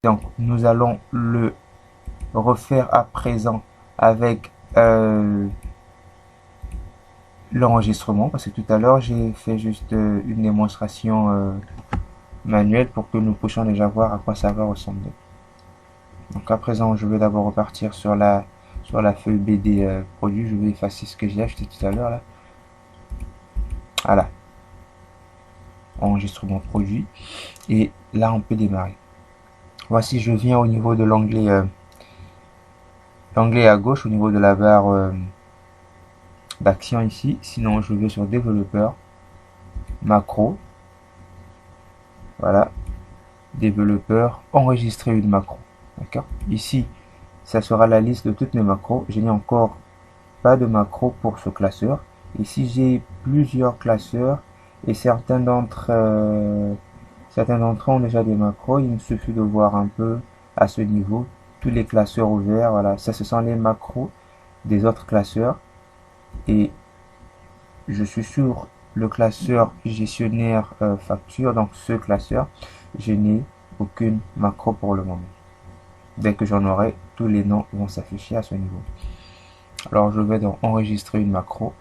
Donc nous allons le refaire à présent avec l'enregistrement, parce que tout à l'heure j'ai fait juste une démonstration manuelle pour que nous puissions déjà voir à quoi ça va ressembler. Donc à présent je vais d'abord repartir sur la feuille BD produit. Je vais effacer ce que j'ai acheté tout à l'heure là. Voilà, enregistrement produit, et là on peut démarrer. Voici, je viens au niveau de l'onglet à gauche, au niveau de la barre d'action ici. Sinon je vais sur développeur, macro, voilà, développeur, enregistrer une macro. D'accord, ici ça sera la liste de toutes mes macros. Je n'ai encore pas de macro pour ce classeur. Ici j'ai plusieurs classeurs et certains d'entre eux ont déjà des macros. Il me suffit de voir un peu à ce niveau tous les classeurs ouverts. Voilà, ça ce sont les macros des autres classeurs, et je suis sur le classeur gestionnaire facture. Donc ce classeur, je n'ai aucune macro pour le moment. Dès que j'en aurai, tous les noms vont s'afficher à ce niveau. Alors je vais donc enregistrer une macro.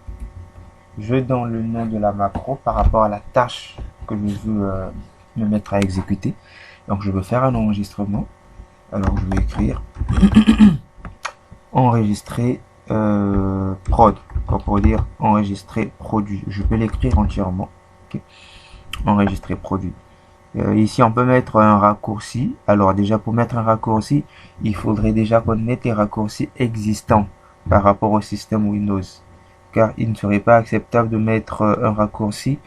Je donne le nom de la macro par rapport à la tâche que je veux me mettre à exécuter. Donc je veux faire un enregistrement. Alors je vais écrire enregistrer prod, pour dire enregistrer produit. Je peux l'écrire entièrement. Okay. Enregistrer produit. Ici on peut mettre un raccourci. Alors déjà, pour mettre un raccourci, il faudrait déjà connaître les raccourcis existants par rapport au système Windows, car il ne serait pas acceptable de mettre un raccourci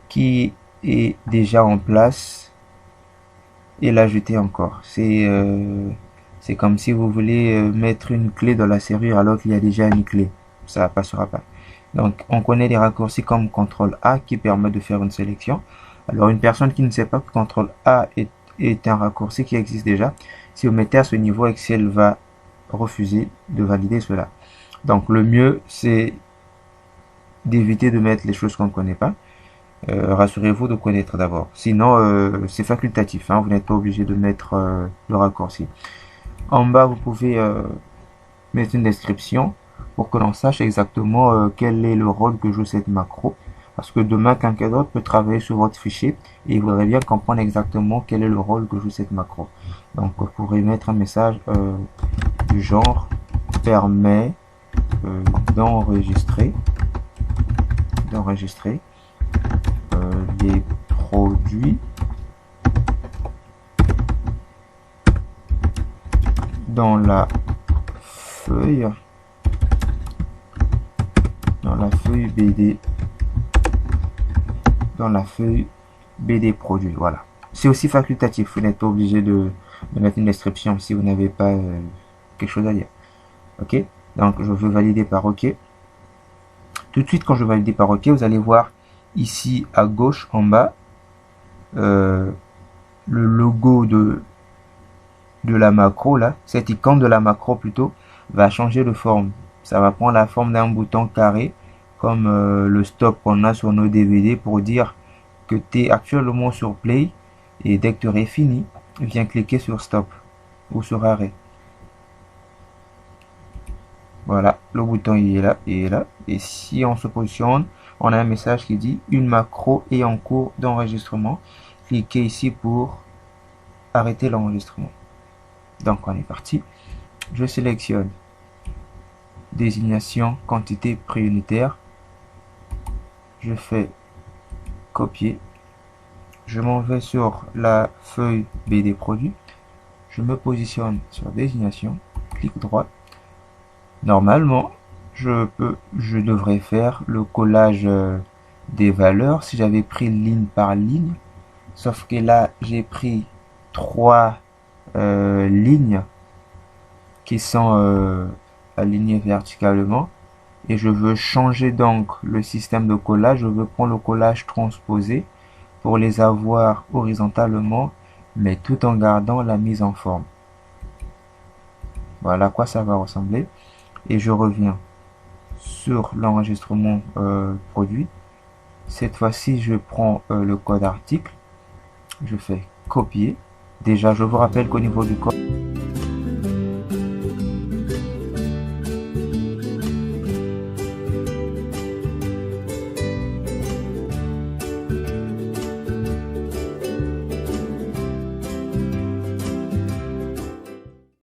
qui est déjà en place et l'ajouter encore. C'est comme si vous voulez mettre une clé dans la serrure alors qu'il y a déjà une clé. Ça ne passera pas. Donc on connaît les raccourcis comme CTRL A qui permet de faire une sélection. Alors une personne qui ne sait pas que CTRL A est un raccourci qui existe déjà, si vous mettez à ce niveau, Excel va refuser de valider cela. Donc le mieux, c'est d'éviter de mettre les choses qu'on ne connaît pas. Rassurez-vous de connaître d'abord. Sinon, c'est facultatif, hein, vous n'êtes pas obligé de mettre le raccourci. En bas, vous pouvez mettre une description pour que l'on sache exactement quel est le rôle que joue cette macro. Parce que demain, quelqu'un d'autre peut travailler sur votre fichier et il voudrait bien comprendre exactement quel est le rôle que joue cette macro. Donc, vous pourrez mettre un message du genre permet d'enregistrer les produits dans la feuille BD, produit. Voilà, c'est aussi facultatif, vous n'êtes pas obligé de mettre une description si vous n'avez pas quelque chose à dire. Ok, donc je veux valider par OK. Tout de suite, quand je valide par OK, vous allez voir ici à gauche en bas le logo de la macro là, cette icône de la macro plutôt, va changer de forme. Ça va prendre la forme d'un bouton carré comme le stop qu'on a sur nos DVD pour dire que tu es actuellement sur play, et dès que tu aurais fini, viens cliquer sur stop ou sur arrêt. Voilà, le bouton il est là, et si on se positionne, on a un message qui dit une macro est en cours d'enregistrement. Cliquez ici pour arrêter l'enregistrement. Donc on est parti. Je sélectionne désignation quantité préunitaire. Je fais copier. Je m'en vais sur la feuille BD produit. Je me positionne sur désignation. Clic droit. Normalement, je devrais faire le collage des valeurs si j'avais pris ligne par ligne. Sauf que là, j'ai pris 3 lignes qui sont alignées verticalement. Et je veux changer donc le système de collage. Je veux prendre le collage transposé pour les avoir horizontalement, mais tout en gardant la mise en forme. Voilà à quoi ça va ressembler. Et je reviens sur l'enregistrement produit. Cette fois-ci, je prends le code article. Je fais copier. Déjà, je vous rappelle qu'au niveau du code,